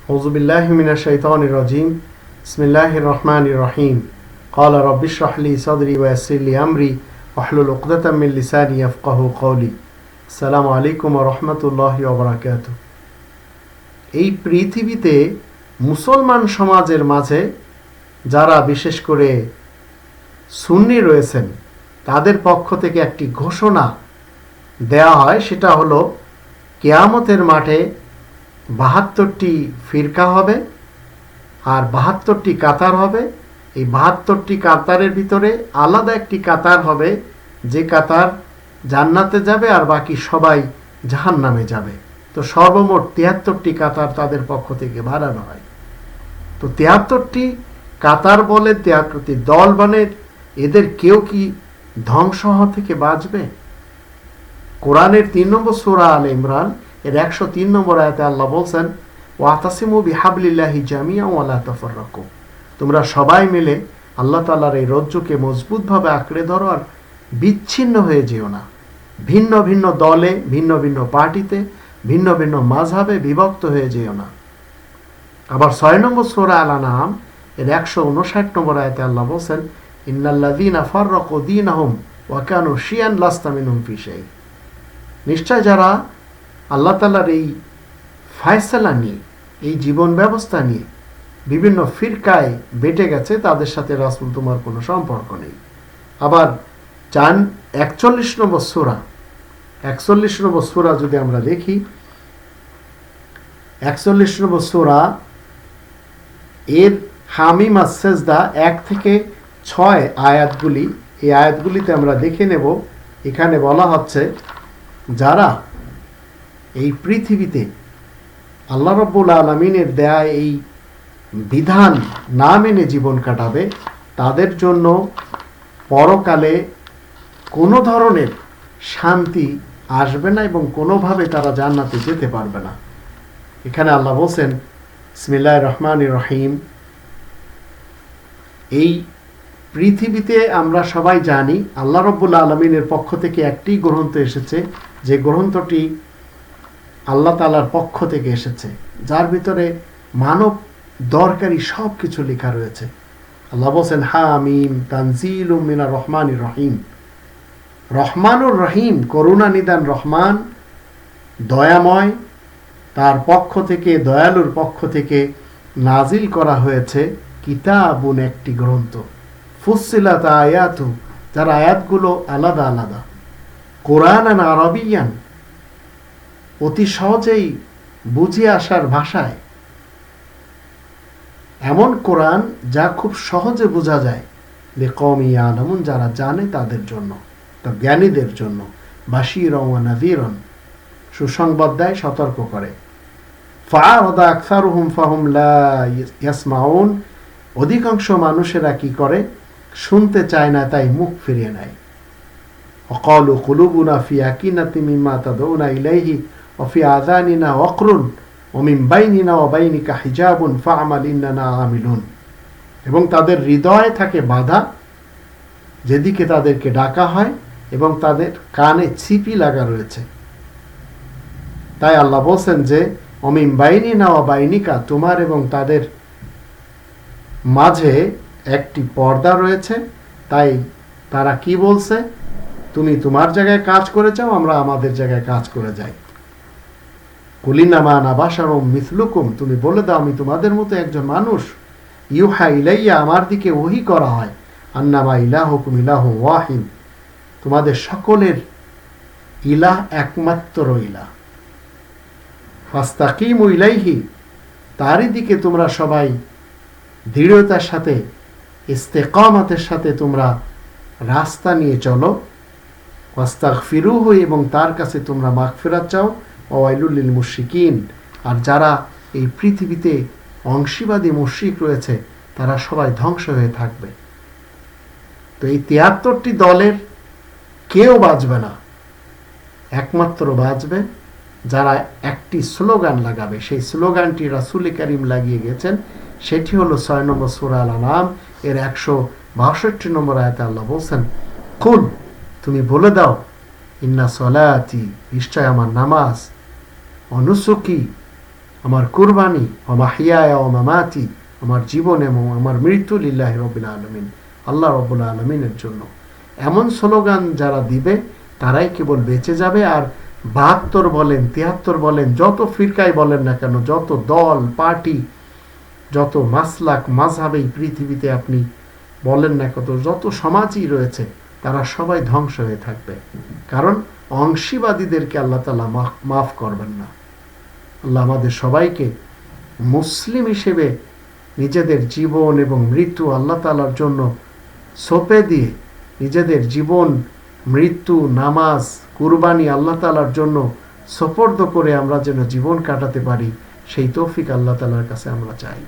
أعوذ بالله من الشيطان الرجيم بسم الله الرحمن الرحيم قال رب اشرح لي صدري ويسر لي أمري واحلل عقدة من لساني يفقهوا قولي السلام عليكم ورحمة الله وبركاته। এই পৃথিবীতে মুসলমান সমাজের মাঝে যারা বিশেষ করে সুন্নি রয়েছেন তাদের পক্ষ থেকে একটি ঘোষণা দেয়া হয়, সেটা হলো কিয়ামতের মাঠে ৭২টি ফিরকা হবে আর ৭২টি কাতার হবে। এই ৭২টি কাতারের ভিতরে আলাদা একটি কাতার হবে যে কাতার জান্নাতে যাবে আর বাকি সবাই জাহান্নামে যাবে। তো সর্বমোট ৭৩টি কাতার তাদের পক্ষ থেকে বানানো হয়। তো ৭৩টি কাতার বলে ৭৩টি দল মানে এদের কেউ কি ধ্বংস হওয়া থেকে বাঁচবে? কোরআনের ৩ নম্বর সূরা আলে ইমরান এর ১০৩ নম্বর আয়াতে আল্লাহ বলছেন, ওয়াতাসিমু বিহাবলিল্লাহি জামিআন ওয়া লা তাফাররাকু, তোমরা সবাই মিলে আল্লাহ তাআলার এই রজ্জুকে মজবুতভাবে আঁকড়ে ধরো আর বিচ্ছিন্ন হয়ে যেও না। ভিন্ন ভিন্ন দলে, ভিন্ন ভিন্ন পার্টিতে, ভিন্ন ভিন্ন মাযহাবে বিভক্ত হয়ে যেও না। আবার ৬ নম্বর সূরা আল আনআম এর ১৫৯ নম্বর আয়াতে আল্লাহ বলছেন, ইন্নাল্লাযীনা ফাররাকু দীনাহুম ওয়া কানু শিয়ান লাস্তা মিনহুম ফি শাই, নিশ্চয় যারা আল্লাহ তাআলার এই ফায়সালা নিয়ে, এই জীবন ব্যবস্থা নিয়ে বিভিন্ন ফিরকায় বেটে গেছে, তাদের সাথে রাসূল তোমার কোনো সম্পর্ক নেই। আবার ৪১ নম্বর সূরা যদি আমরা দেখি, ৪১ নম্বর সূরা এর হামিম আস-সাজদা ১ থেকে ৬ আয়াতগুলি, এই আয়াতগুলিতে আমরা দেখে নেব। এখানে বলা হচ্ছে যারা এই পৃথিবীতে আল্লাহ রাব্বুল আলামিনের দেয়া এই বিধান না মেনে জীবন কাটাবে, তাদের জন্য পরকালে কোনো ধরনের শান্তি আসবে না এবং কোনোভাবে তারা জান্নাতে যেতে পারবে না। এখানে আল্লাহ বলছেন, বিসমিল্লাহির রহমানির রহিম, এই পৃথিবীতে আমরা সবাই জানি আল্লাহ রাব্বুল আলামিনের পক্ষ থেকে একটি গ্রন্থ এসেছে, যে গ্রন্থটি আল্লাহ তাআলার পক্ষ থেকে এসেছে, যার ভিতরে মানব দরকারি সব কিছু লেখা রয়েছে। আল্লাহ বলছেন, হামিম তানজিলুম মিনার রহমানির রহিম, রহমানুর রহিম, করুণা নিদান রহমান, দয়াময়, তার পক্ষ থেকে, দয়ালুর পক্ষ থেকে নাজিল করা হয়েছে কিতাবুন, একটি গ্রন্থ, ফুসসিলাত আয়াতু, যার আয়াতগুলো আলাদা আলাদা, কোরআনান আরবিয়ান, অতি সহজেই বুঝে আসার ভাষায়, এমন কোরআন যা খুব সহজে বোঝা যায়, লিকওমি ইয়ালামুন, যারা জানে তাদের জন্য, তো জ্ঞানীদের জন্য, বাশীরান ওয়া নাযীরান, সুসংবাদ দেয়, সতর্ক করে। ফাআরাদা আকসারুহুম ফাহুম লা ইয়াসমাউন, অধিকাংশ মানুষেরা কি করে, শুনতে চায় না, তাই মুখ ফিরিয়ে নেয়। ওয়াকালু কুলুবুনা ফি আকিনাতিম মিম্মা তাদউনা ইলাইহি ওয়া ফি আযানিনা ওয়াকরুন ওয়া মিন বাইনিনা ওয়া বাইনিকা হিজাবুন ফা'মাল ইন্নানা আমিলুন, এবং তাদের হৃদয়ে থাকে বাধা যেদিকে তাদেরকে ডাকা হয়, এবং তাদের কানে ছিপি লাগা রয়েছে। তাই আল্লাহ বলছেন যে ওয়া মিন বাইনিনা ওয়া বাইনিকা, তোমার এবং তাদের মাঝে একটি পর্দা রয়েছে। তাই তারা কি বলছে, তুমি তোমার জায়গায় কাজ করে যাও, আমরা আমাদের জায়গায় কাজ করে যাই। কুলিন্নামা আনা বাশারুম মিসলুকুম, তুমি বলে দাও আমি তোমাদের মতো একজন মানুষ। ইউহা ইলাইয়া, আমার দিকে ওহী করা হয়, আন্নামা ইলাহুকুম ইলাহুন ওয়াহিদ, তোমাদের সকলের ইলাহ একমাত্র ইলাহ। ফাস্তাকিমু ইলাইহি, তারই দিকে তোমরা সবাই দৃঢ়তার সাথে, ইস্তেকামাতের সাথে তোমরা রাস্তা নিয়ে চলো। ওয়াস্তাগফিরুহু, এবং তার কাছে তোমরা মাগফিরাত চাও। ওয়াইলুল লিল মুশরিকিন, আর যারা এই পৃথিবীতে অংশীবাদী মুশরিক রয়েছে তারা সবাই ধ্বংস হয়ে থাকবে। তো এই ৭৩টি দলের কেউ বাঁচবে না, একমাত্র বাঁচবে যারা একটি স্লোগান লাগাবে। সেই স্লোগানটি রাসূল কারীম লাগিয়ে গেছেন, সেটি হলো ৬ নম্বর সূরা আল আনআম এর ১৬২ নম্বর আয়াতে আল্লাহ বলছেন, কুল, তুমি বলে দাও, ইন্না সলাতি, নিশ্চয় আমার নামাজ, অনুসুকি, আমার কুরবানি ওয়া মাহইয়ায়া ওয়া মামাতি, আমার জীবন এবং আমার মৃত্যু লিল্লাহি রাব্বিল আলামিন, আল্লাহ রাব্বুল আলামিনের জন্য। এমন স্লোগান যারা দিবে তারাই কেবল বেঁচে যাবে। আর ৭২ বলেন, ৭৩ বলেন, যত ফিরকায় বলেন না কেন, যত দল পার্টি, যত মাসলাক মাযহাব এই পৃথিবীতে আপনি বলেন না কত, যত সমাজই রয়েছে, তারা সবাই ধ্বংস হয়ে থাকবে। কারণ অংশীবাদীদেরকে আল্লাহ তাআলা মাফ করবেন না। আল্লাহ আমাদের সবাইকে মুসলিম হিসেবে নিজেদের জীবন এবং মৃত্যু আল্লাহ তাআলার জন্য সঁপে দিয়ে, নিজেদের জীবন মৃত্যু নামাজ কুরবানি আল্লাহ তাআলার জন্য সোপর্দ করে আমরা যেন জীবন কাটাতে পারি, সেই তৌফিক আল্লাহ তাআলার কাছে আমরা চাই।